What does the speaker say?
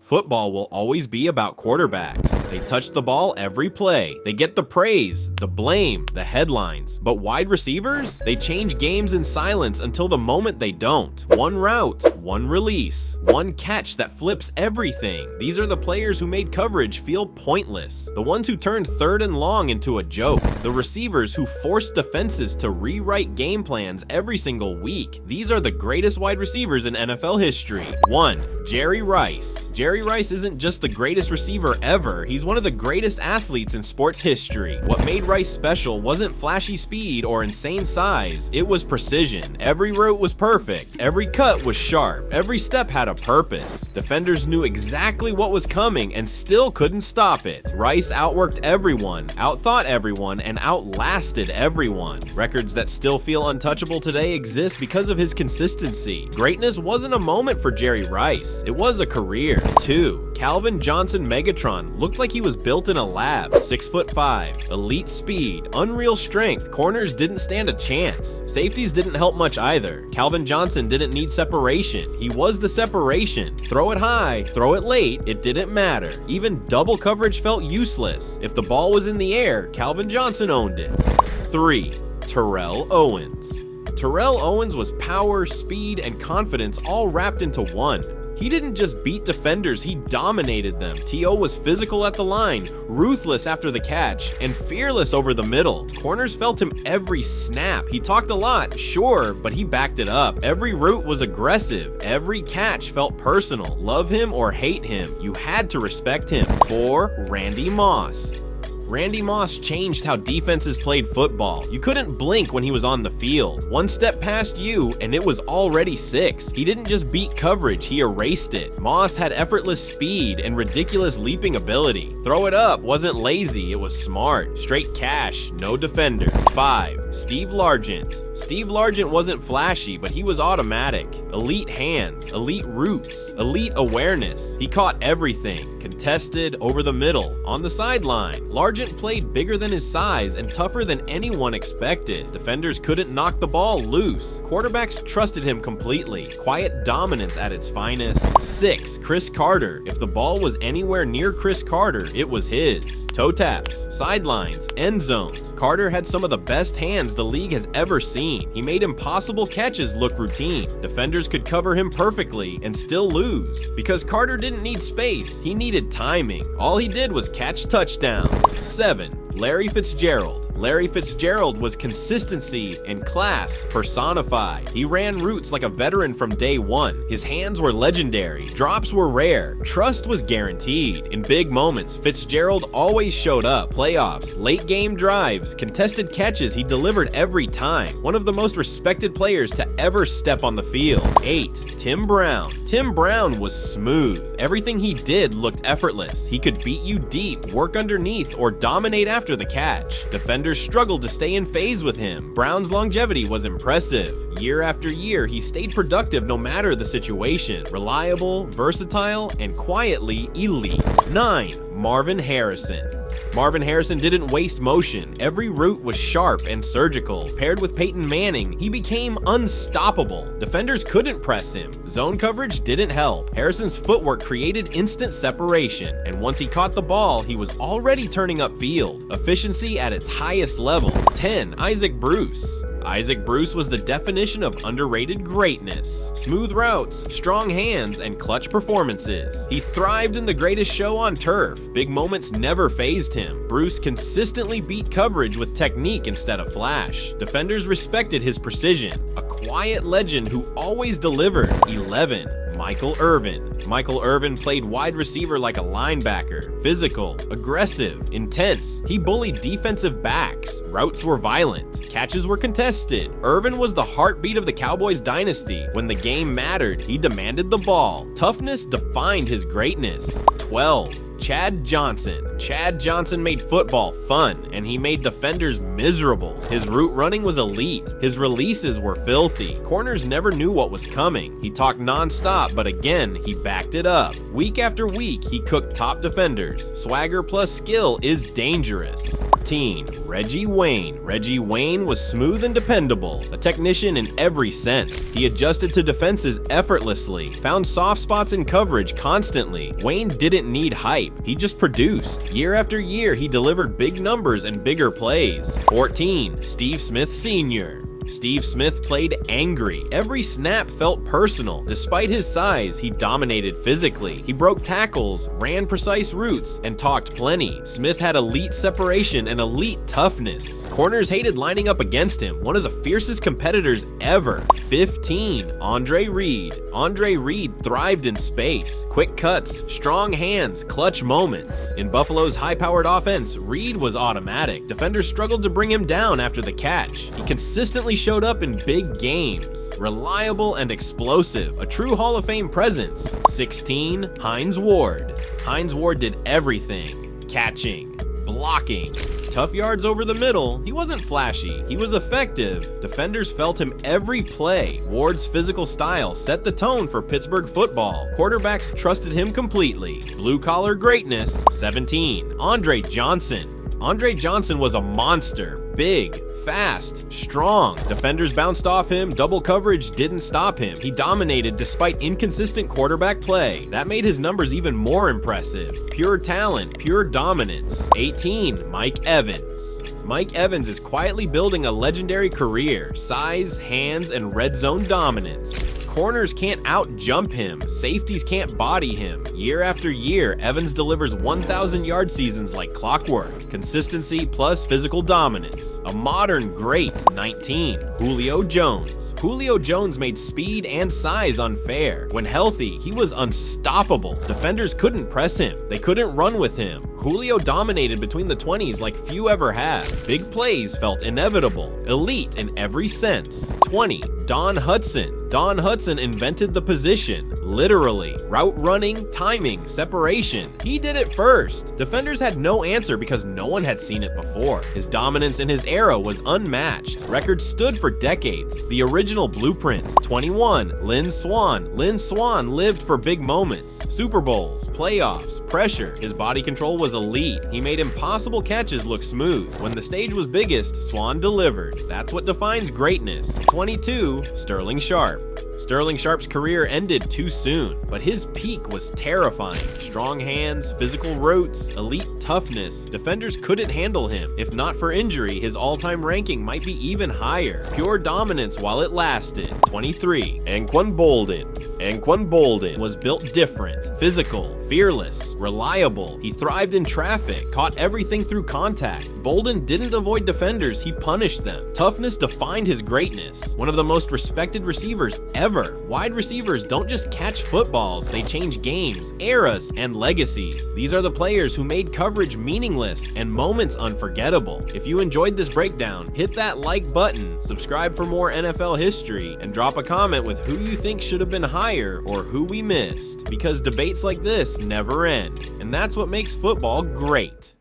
Football will always be about quarterbacks. They touch the ball every play. They get the praise, the blame, the headlines. But wide receivers? They change games in silence until the moment they don't. One route, one release, one catch that flips everything. These are the players who made coverage feel pointless. The ones who turned third and long into a joke. The receivers who forced defenses to rewrite game plans every single week. These are the greatest wide receivers in NFL history. 1. Jerry Rice. Jerry Rice isn't just the greatest receiver ever, he's one of the greatest athletes in sports history. What made Rice special wasn't flashy speed or insane size, it was precision. Every route was perfect, every cut was sharp, every step had a purpose. Defenders knew exactly what was coming and still couldn't stop it. Rice outworked everyone, outthought everyone, and outlasted everyone. Records that still feel untouchable today exist because of his consistency. Greatness wasn't a moment for Jerry Rice, it was a career. 2. Calvin Johnson Megatron looked like he was built in a lab. 6'5", elite speed, unreal strength, corners didn't stand a chance. Safeties didn't help much either. Calvin Johnson didn't need separation, he was the separation. Throw it high, throw it late, it didn't matter. Even double coverage felt useless. If the ball was in the air, Calvin Johnson owned it. 3. Terrell Owens. Terrell Owens was power, speed, and confidence all wrapped into one. He didn't just beat defenders, he dominated them. T.O. was physical at the line, ruthless after the catch, and fearless over the middle. Corners felt him every snap. He talked a lot, sure, but he backed it up. Every route was aggressive. Every catch felt personal. Love him or hate him, you had to respect him. 4. Randy Moss. Randy Moss changed how defenses played football. You couldn't blink when he was on the field. One step past you, and it was already 6. He didn't just beat coverage, he erased it. Moss had effortless speed and ridiculous leaping ability. Throw it up wasn't lazy, it was smart. Straight cash, no defender. 5. Steve Largent. Steve Largent wasn't flashy, but he was automatic. Elite hands, elite routes, elite awareness. He caught everything. Contested, over the middle, on the sideline. Largent played bigger than his size and tougher than anyone expected. Defenders couldn't knock the ball loose. Quarterbacks trusted him completely. Quiet dominance at its finest. 6. Chris Carter. If the ball was anywhere near Chris Carter, it was his. Toe taps, sidelines, end zones. Carter had some of the best hands the league has ever seen. He made impossible catches look routine. Defenders could cover him perfectly and still lose. Because Carter didn't need space, he needed timing. All he did was catch touchdowns. 7. Larry Fitzgerald. Larry Fitzgerald was consistency and class personified. He ran routes like a veteran from day one. His hands were legendary. Drops were rare. Trust was guaranteed. In big moments, Fitzgerald always showed up. Playoffs, late game drives, contested catches, he delivered every time. One of the most respected players to ever step on the field. 8. Tim Brown. Tim Brown was smooth. Everything he did looked effortless. He could beat you deep, work underneath, or dominate after the catch. Defenders struggled to stay in phase with him. Brown's longevity was impressive. Year after year, he stayed productive no matter the situation. Reliable, versatile, and quietly elite. 9. Marvin Harrison. Marvin Harrison didn't waste motion. Every route was sharp and surgical. Paired with Peyton Manning, he became unstoppable. Defenders couldn't press him. Zone coverage didn't help. Harrison's footwork created instant separation, and once he caught the ball, he was already turning upfield. Efficiency at its highest level. 10. Isaac Bruce. Isaac Bruce was the definition of underrated greatness. Smooth routes, strong hands, and clutch performances. He thrived in the greatest show on turf. Big moments never fazed him. Bruce consistently beat coverage with technique instead of flash. Defenders respected his precision. A quiet legend who always delivered. 11. Michael Irvin. Michael Irvin played wide receiver like a linebacker. Physical, aggressive, intense. He bullied defensive backs. Routes were violent. Catches were contested. Irvin was the heartbeat of the Cowboys dynasty. When the game mattered, he demanded the ball. Toughness defined his greatness. 12. Chad Johnson. Chad Johnson made football fun, and he made defenders miserable. His route running was elite. His releases were filthy. Corners never knew what was coming. He talked non-stop, but again, he backed it up. Week after week, he cooked top defenders. Swagger plus skill is dangerous. Reggie Wayne. Reggie Wayne was smooth and dependable, a technician in every sense. He adjusted to defenses effortlessly, found soft spots in coverage constantly. Wayne didn't need hype, he just produced. Year after year, he delivered big numbers and bigger plays. 14. Steve Smith Sr. Steve Smith played angry. Every snap felt personal. Despite his size, he dominated physically. He broke tackles, ran precise routes, and talked plenty. Smith had elite separation and elite toughness. Corners hated lining up against him, one of the fiercest competitors ever. 15. Andre Reed. Andre Reed thrived in space. Quick cuts, strong hands, clutch moments. In Buffalo's high-powered offense, Reed was automatic. Defenders struggled to bring him down after the catch. He consistently showed up in big games. Reliable and explosive, a true Hall of Fame presence. 16. Hines Ward. Hines Ward did everything. Catching, blocking, tough yards over the middle. He wasn't flashy, he was effective. Defenders felt him every play. Ward's physical style set the tone for Pittsburgh football. Quarterbacks trusted him completely. Blue-collar greatness. 17. Andre Johnson. Andre Johnson was a monster. Big, fast, strong. Defenders bounced off him, double coverage didn't stop him. He dominated despite inconsistent quarterback play. That made his numbers even more impressive. Pure talent, pure dominance. 18. Mike Evans. Mike Evans is quietly building a legendary career. Size, hands, and red zone dominance. Corners can't out-jump him. Safeties can't body him. Year after year, Evans delivers 1,000-yard seasons like clockwork. Consistency plus physical dominance. A modern great. 19. Julio Jones. Julio Jones made speed and size unfair. When healthy, he was unstoppable. Defenders couldn't press him. They couldn't run with him. Julio dominated between the 20s like few ever have. Big plays felt inevitable. Elite in every sense. 20. Don Hudson. Don Hudson invented the position. Literally. Route running, timing, separation. He did it first. Defenders had no answer because no one had seen it before. His dominance in his era was unmatched. Records stood for decades. The original blueprint. 21. Lynn Swann. Lynn Swann lived for big moments. Super Bowls, playoffs, pressure. His body control was elite. He made impossible catches look smooth. When the stage was biggest, Swann delivered. That's what defines greatness. 22. Sterling Sharp. Sterling Sharp's career ended too soon, but his peak was terrifying. Strong hands, physical routes, elite toughness. Defenders couldn't handle him. If not for injury, his all-time ranking might be even higher. Pure dominance while it lasted. 23. Anquan Boldin. Anquan Boldin was built different. Physical, fearless, reliable. He thrived in traffic, caught everything through contact. Boldin didn't avoid defenders, he punished them. Toughness defined his greatness. One of the most respected receivers ever. Wide receivers don't just catch footballs, they change games, eras, and legacies. These are the players who made coverage meaningless and moments unforgettable. If you enjoyed this breakdown, hit that like button, subscribe for more NFL history, and drop a comment with who you think should have been higher or who we missed, because debates like this never end, and that's what makes football great.